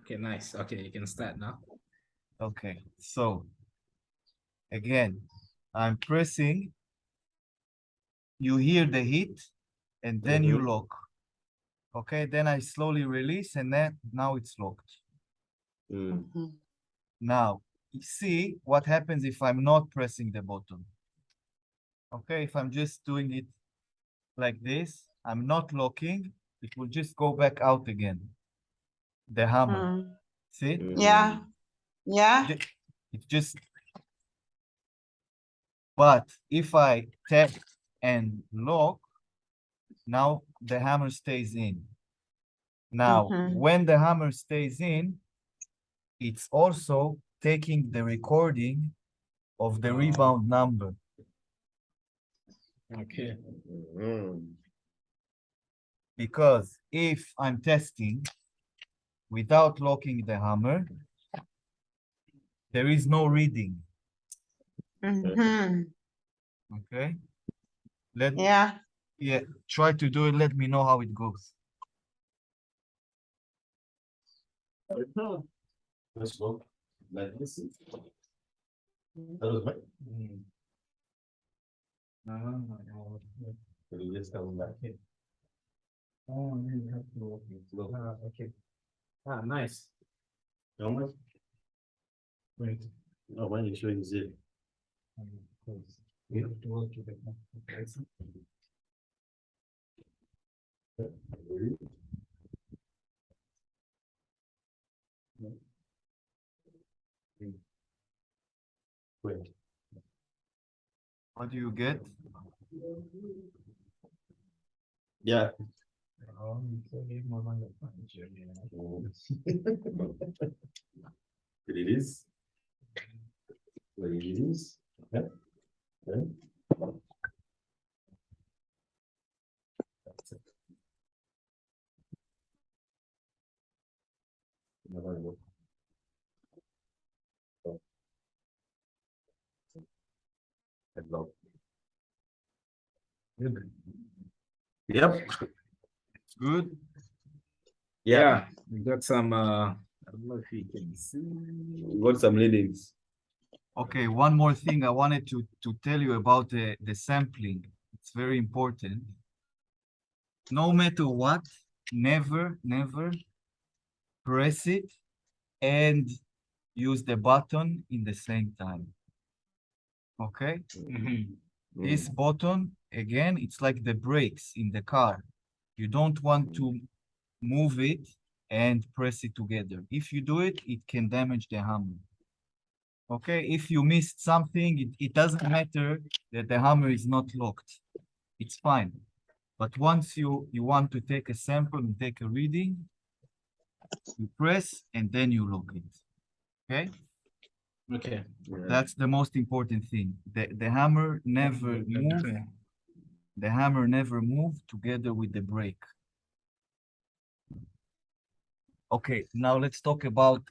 Okay, nice. Okay, you can start now. Okay, so again, I'm pressing, you hear the hit, and then you lock. Okay, then I slowly release, and then now it's locked. Now, you see what happens if I'm not pressing the button. Okay, if I'm just doing it like this, I'm not locking, it will just go back out again. The hammer. See? Yeah. Yeah. It just, but if I tap and lock, now the hammer stays in. Now, when the hammer stays in, it's also taking the recording of the rebound number. Okay. Because if I'm testing without locking the hammer, there is no reading. Okay? Yeah. Yeah, try to do it. Let me know how it goes. Let's go. Like this. That was right. But it is coming back in. Oh, you have to walk it. Okay. Nice. How much? Wait. Oh, why are you showing zero? You have to work with it. Okay. Wait. What do you get? Yeah. It is. What it is. Yeah. Yeah. That's it. Another one. Hello. Yep. Good. Yeah, we got some I don't know if you can see. Got some leadings. Okay, one more thing I wanted to tell you about the sampling. It's very important. No matter what, never press it and use the button in the same time. Okay? This button, again, it's like the brakes in the car. You don't want to move it and press it together. If you do it, it can damage the hammer. Okay, if you missed something, it doesn't matter that the hammer is not locked. It's fine. But once you want to take a sample and take a reading, you press and then you lock it. Okay? Okay. That's the most important thing. The hammer never move. The hammer never move together with the brake. Okay, now let's talk about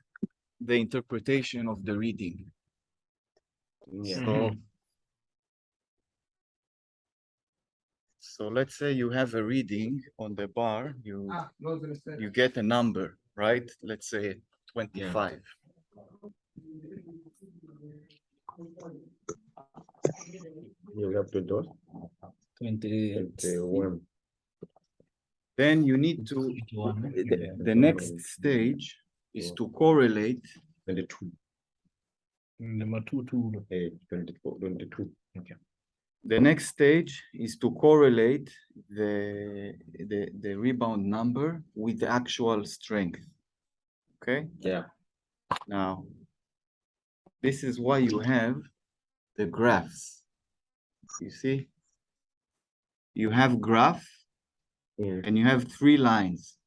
the interpretation of the reading. So let's say you have a reading on the bar, you get a number, right? Let's say 25. You have to do 21. Then you need to, the next stage is to correlate 22. Number 22. 24, 22. Okay. the next stage is to correlate the rebound number with the actual strength. Okay? Yeah. Now, this is why you have the graphs. You see? You have graph and you have 3 lines.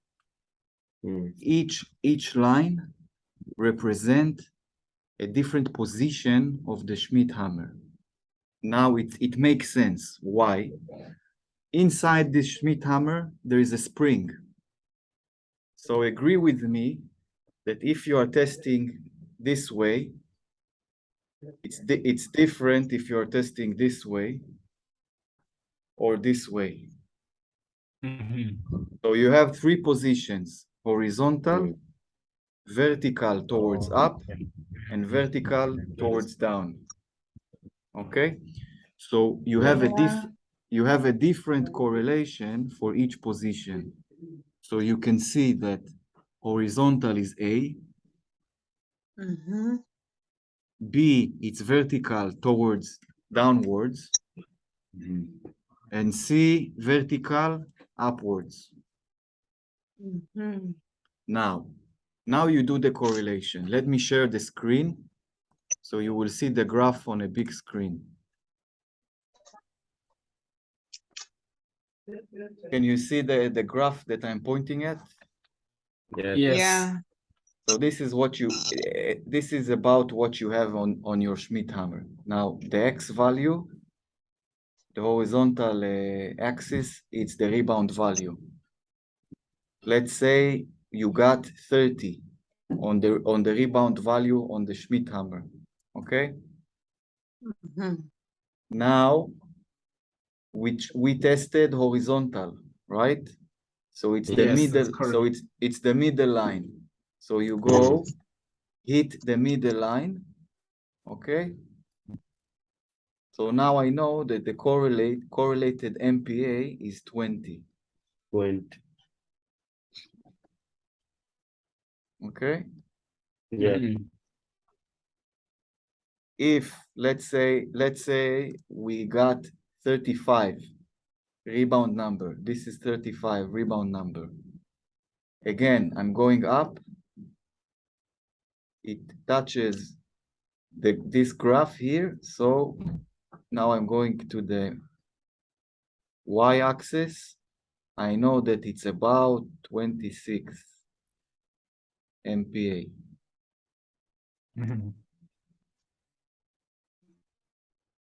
Each line represent a different position of the Schmidt hammer. Now it makes sense. Why? Inside this Schmidt hammer, there is a spring. So agree with me that if you are testing this way, it's different if you're testing this way or this way. So you have 3 positions: horizontal, vertical towards up and vertical towards down. Okay, so you have a different correlation for each position. So you can see that horizontal is A, Mm-hmm. B it's vertical towards downwards, and C vertical upwards. Mm-hmm. Now you do the correlation. Let me share the screen so you will see the graph on a big screen. Can you see the graph that I'm pointing at? Yes. Yeah. So this is what you, this is about what you have on your Schmidt hammer. Now the X value, the horizontal axis, it's the rebound value. Let's say you got 30 on the rebound value on the Schmidt hammer, okay? Mm-hmm. Now, which we tested horizontal, right? So it's the middle, so it's the middle line. So you go hit the middle line, okay? So now I know that the correlated MPa is 20. 20. Okay? Yeah. If let's say we got 35 rebound number. This is 35 rebound number. Again, I'm going up. It touches this graph here. So now I'm going to the y-axis. I know that it's about 26 MPa.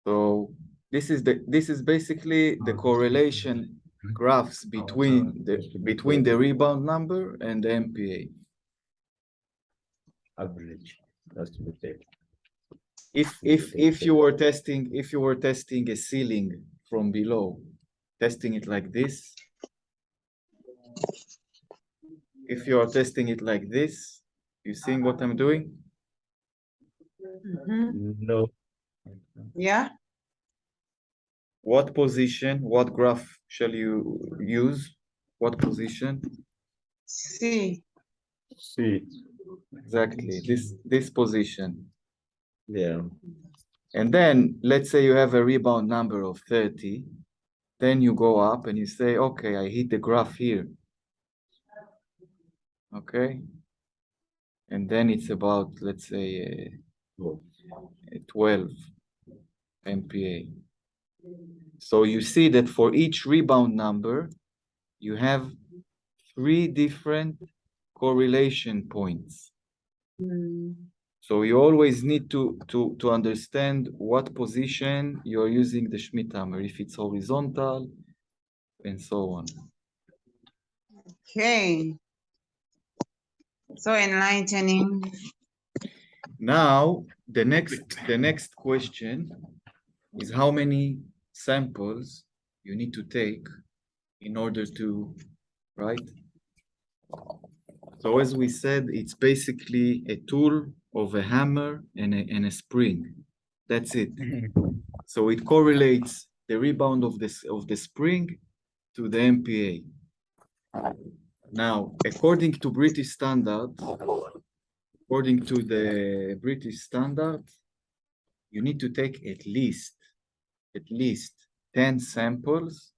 So this is basically the correlation graphs between the rebound number and the MPa. Average. That's to be taken. If you were testing a ceiling from below, testing it like this. If you are testing it like this, you seeing what I'm doing? Mm-hmm. No. Yeah. What position, what graph shall you use? What position? See. See. Exactly, this position. Yeah. And then let's say you have a rebound number of 30. Then you go up and you say, okay, I hit the graph here. Okay. And then it's about, let's say, 12 MPa. So you see that for each rebound number, you have 3 different correlation points. Mm. So you always need to understand what position you're using the Schmidt hammer, if it's horizontal, and so on. Okay. So enlightening. Now, the next question is how many samples you need to take in order to, right? So as we said, it's basically a tool of a hammer and a spring. That's it. So it correlates the rebound of the spring to the MPa. Now, according to the British standard, you need to take at least 10 samples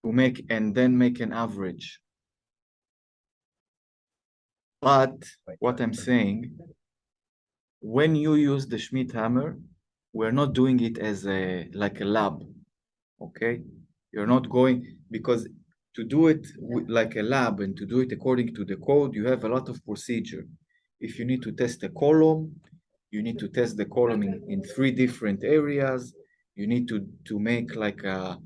to make and then make an average. But what I'm saying, when you use the Schmidt hammer, we're not doing it as like a lab, okay? You're not going, because to do it like a lab and to do it according to the code, you have a lot of procedure. If you need to test a column, you need to test the column in 3 different areas. You need to make like a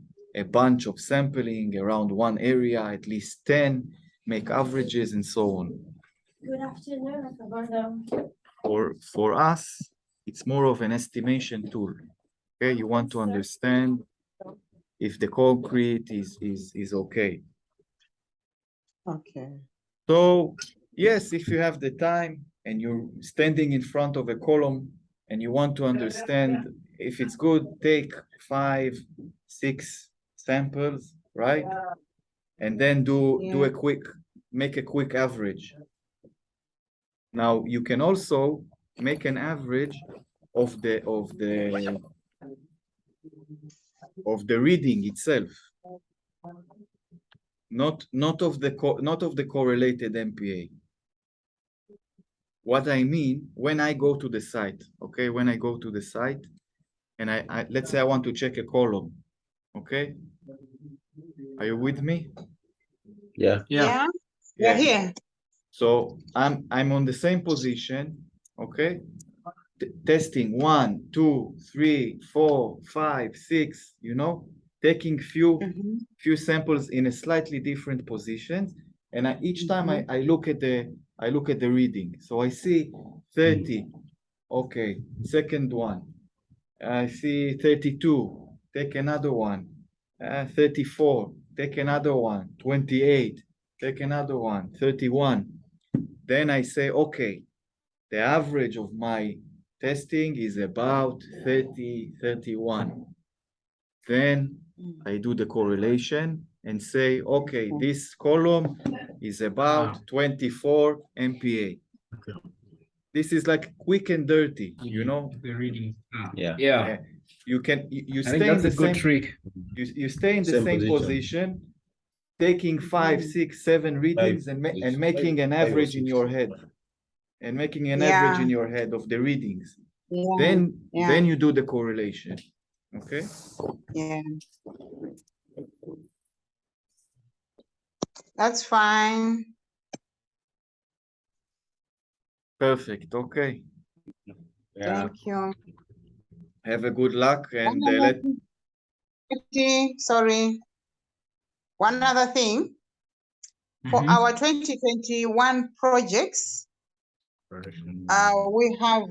bunch of sampling around one area, at least 10, make averages and so on. Good afternoon. For us, it's more of an estimation tool. Okay, you want to understand if the concrete is okay. Okay. So Yes, if you have the time and you're standing in front of a column and you want to understand if it's good, take 5, 6 samples, right? And then make a quick average. Now you can also make an average of the reading itself, not of the correlated MPa. What I mean, when I go to the site, okay, when I go to the site and I let's say I want to check a column, okay? Are you with me? Yeah. Yeah, we're here. So I'm on the same position, okay? Testing 1, 2, 3, 4, 5, 6, you know, taking few samples in a slightly different positions, and each time I look at the reading. So I see 30, okay, second one. I see 32, take another one. 34, take another one. 28, take another one. 31. Then I say, okay, the average of my testing is about 30, 31. Then I do the correlation and say, okay, this column is about 24 MPa. This is like quick and dirty, you know? The reading. Yeah. Yeah. You I stay think in that's the a good same trick. you stay in the Same same position. position, taking 5, 6, 7 readings and making an Five or average in six. your head. And making an Yeah. average in your head of the readings. Yeah. Then you do the correlation. Okay? Yeah. That's fine. Perfect. Okay. Yeah. Thank you. Have a good luck and One other thing, sorry. One other thing. For Mhm. our 2021 projects, we have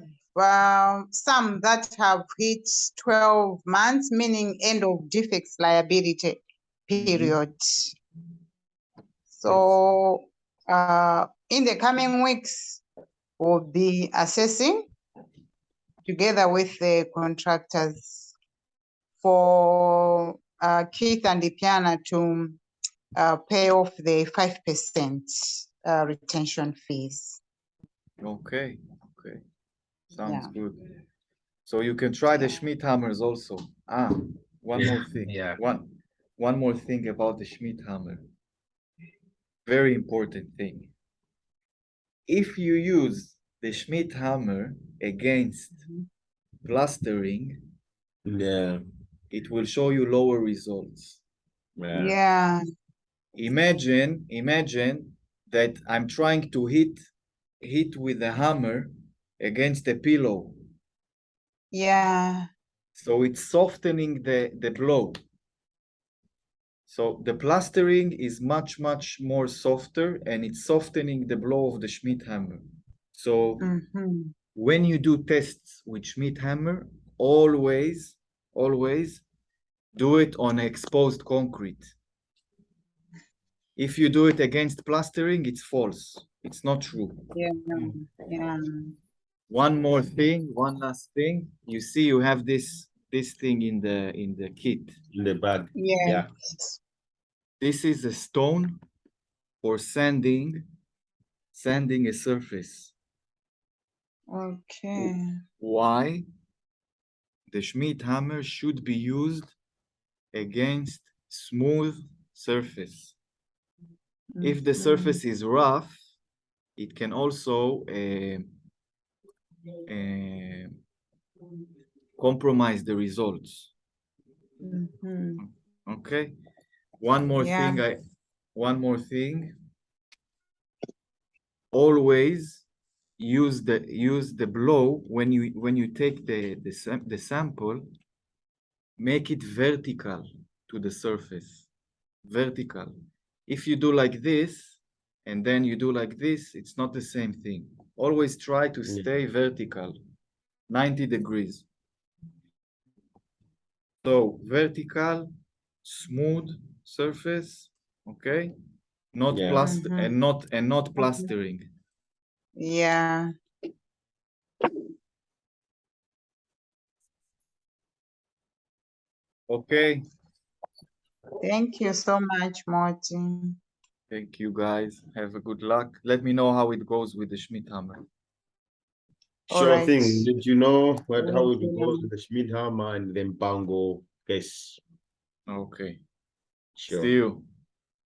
some that have hit 12 months, meaning end of defects liability period. So in the coming weeks, we'll be assessing together with the contractors for Keith and Dipiana to pay off the 5% retention fees. Okay. Okay. Sounds Yeah. good. So you can try the Yeah. Schmidt hammers also. One more thing. Yeah. One more thing about the Schmidt hammer. Very important thing. If you use the Schmidt hammer against plastering, Yeah. it will show you lower results. Yeah. Imagine that I'm trying to hit with a hammer against a pillow. Yeah. So it's softening the blow. So the plastering is much more softer and it's softening the blow of the Schmidt hammer. So when you do tests with Schmidt hammer, always do it on exposed concrete. If you do it against plastering, it's false. It's not true. Yeah. Yeah. One last thing. You see, you have this thing in the kit. In the bag. Yeah. Yeah. This is a stone for sanding a surface. Okay. Why? The Schmidt hammer should be used against smooth surface. If the surface is rough, it can also compromise the results. Okay. One more thing. Always use the blow when you take the sample. Make it vertical to the surface. Vertical. If you do like this and then you do like this, it's not the same thing. Always try to stay vertical, 90 degrees. So vertical, smooth surface, okay? not Yeah. plaster Mhm. and not plastering. Yeah. Okay. Thank you so much, Morty. Thank you guys. Have a good luck. Let me know how it goes with the Schmidt hammer. All Sure right. thing. Did you know what how it Thank goes you. with the Schmidt hammer and then Pango case? Okay. Sure. See you.